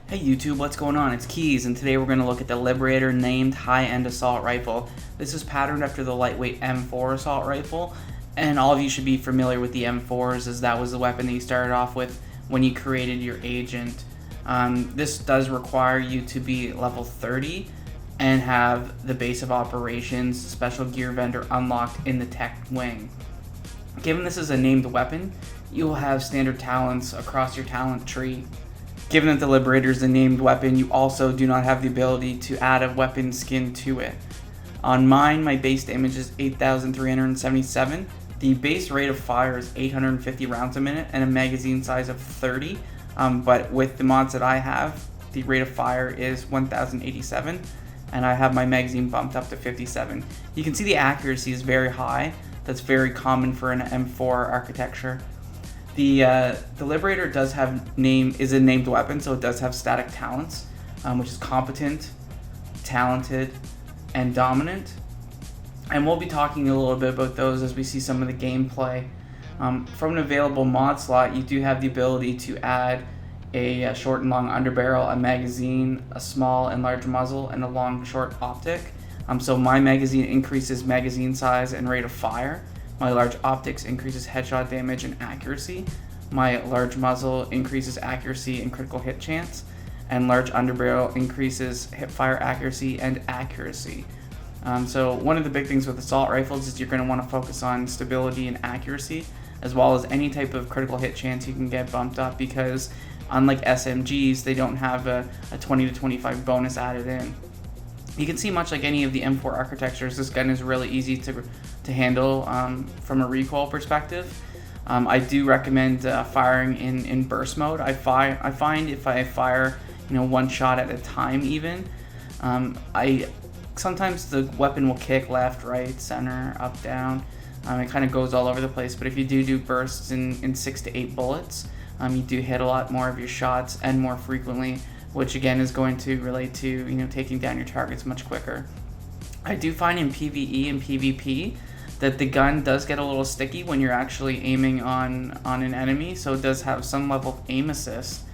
Hey YouTube, what's going on? It's Keys, and today we're going to look at the Liberator named high-end assault rifle. This is patterned after the lightweight M4 assault rifle, and all of you should be familiar with the M4s, as that was the weapon that you started off with when you created your agent. This does require you to be level 30 and have the base of operations special gear vendor unlocked in the tech wing. Given this is a named weapon, you will have standard talents across your talent tree. Given that the Liberator is a named weapon, you also do not have the ability to add a weapon skin to it. On mine, my base damage is 8,377. The base rate of fire is 850 rounds a minute and a magazine size of 30. But with the mods that I have, the rate of fire is 1,087, and I have my magazine bumped up to 57. You can see the accuracy is very high. That's very common for an M4 architecture. The Liberator is a named weapon, so it does have static talents, which is competent, talented, and dominant. And we'll be talking a little bit about those as we see some of the gameplay. From an available mod slot, you do have the ability to add a short and long underbarrel, a magazine, a small and large muzzle, and a long short optic. So my magazine increases magazine size and rate of fire. My large optics increases headshot damage and accuracy. My large muzzle increases accuracy and critical hit chance. And large underbarrel increases hip fire accuracy and accuracy. So one of the big things with assault rifles is you're going to want to focus on stability and accuracy, as well as any type of critical hit chance you can get bumped up, because unlike SMGs, they don't have a 20 to 25 bonus added in. You can see, much like any of the M4 architectures, this gun is really easy to handle from a recoil perspective. I do recommend firing in burst mode. I find if I fire one shot at a time even, sometimes the weapon will kick left, right, center, up, down. It kind of goes all over the place, but if you do bursts in 6 to 8 bullets, you do hit a lot more of your shots and more frequently, which again is going to relate to taking down your targets much quicker. I do find in PvE and PvP that the gun does get a little sticky when you're actually aiming on an enemy, so it does have some level of aim assist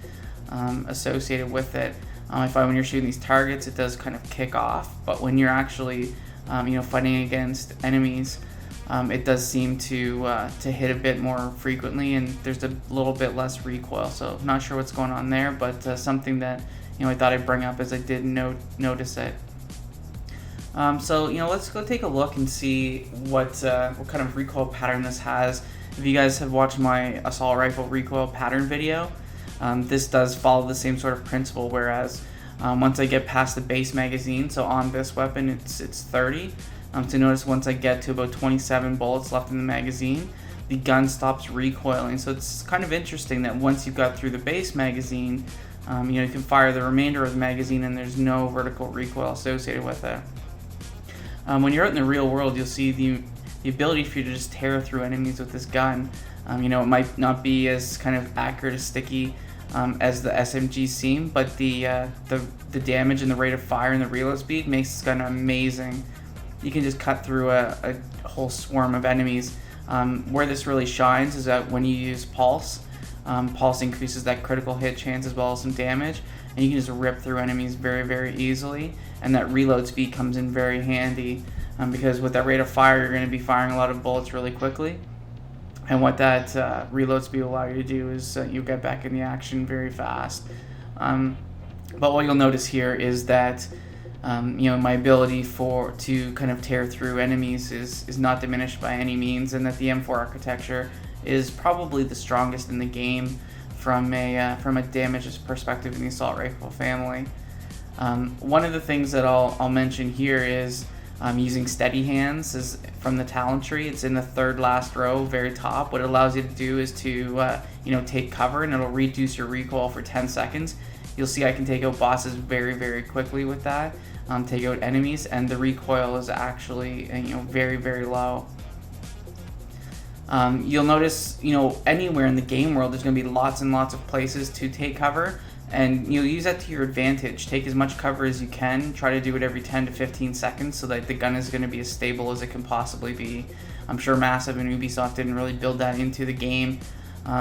associated with it. I find when you're shooting these targets, it does kind of kick off, but when you're actually fighting against enemies, it does seem to hit a bit more frequently, and there's a little bit less recoil. So not sure what's going on there, but something that I thought I'd bring up as I did notice it. So let's go take a look and see what kind of recoil pattern this has. If you guys have watched my assault rifle recoil pattern video, this does follow the same sort of principle. Whereas once I get past the base magazine, so on this weapon it's 30. So notice once I get to about 27 bullets left in the magazine, the gun stops recoiling. So it's kind of interesting that once you've got through the base magazine, you can fire the remainder of the magazine and there's no vertical recoil associated with it. When you're out in the real world, you'll see the ability for you to just tear through enemies with this gun. It might not be as kind of accurate or sticky as the SMGs seem, but the damage and the rate of fire and the reload speed makes this gun amazing. You can just cut through a whole swarm of enemies. Where this really shines is that when you use Pulse, Pulse increases that critical hit chance as well as some damage, and you can just rip through enemies very, very easily, and that reload speed comes in very handy, because with that rate of fire, you're going to be firing a lot of bullets really quickly, and what that reload speed will allow you to do is you'll get back in the action very fast. But what you'll notice here is that my ability to kind of tear through enemies is not diminished by any means, and that the M4 architecture is probably the strongest in the game from a damage perspective in the assault rifle family. One of the things that I'll mention here is using steady hands is from the talent tree. It's in the third last row, very top. What it allows you to do is to take cover, and it'll reduce your recoil for 10 seconds. You'll see I can take out bosses very, very quickly with that, take out enemies, and the recoil is actually very, very low. You'll notice anywhere in the game world there's going to be lots and lots of places to take cover, and you'll use that to your advantage. Take as much cover as you can. Try to do it every 10 to 15 seconds so that the gun is going to be as stable as it can possibly be. I'm sure Massive and Ubisoft didn't really build that into the game,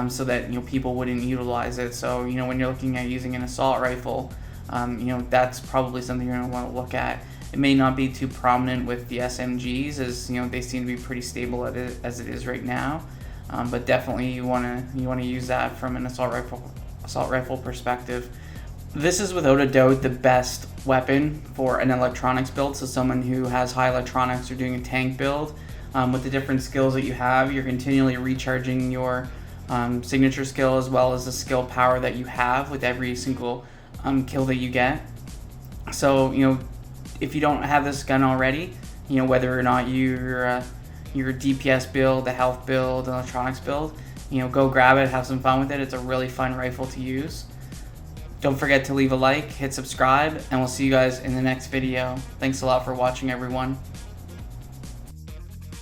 so that people wouldn't utilize it. So when you're looking at using an assault rifle, that's probably something you're going to want to look at. It may not be too prominent with the SMGs, as they seem to be pretty stable as it is right now. But definitely you want to use that from an assault rifle perspective. This is without a doubt the best weapon for an electronics build. So someone who has high electronics or doing a tank build, with the different skills that you have, you're continually recharging your signature skill as well as the skill power that you have with every single kill that you get. So if you don't have this gun already, whether or not your DPS build, the health build, electronics build, go grab it, have some fun with it. It's a really fun rifle to use. Don't forget to leave a like, hit subscribe, and we'll see you guys in the next video. Thanks a lot for watching, everyone.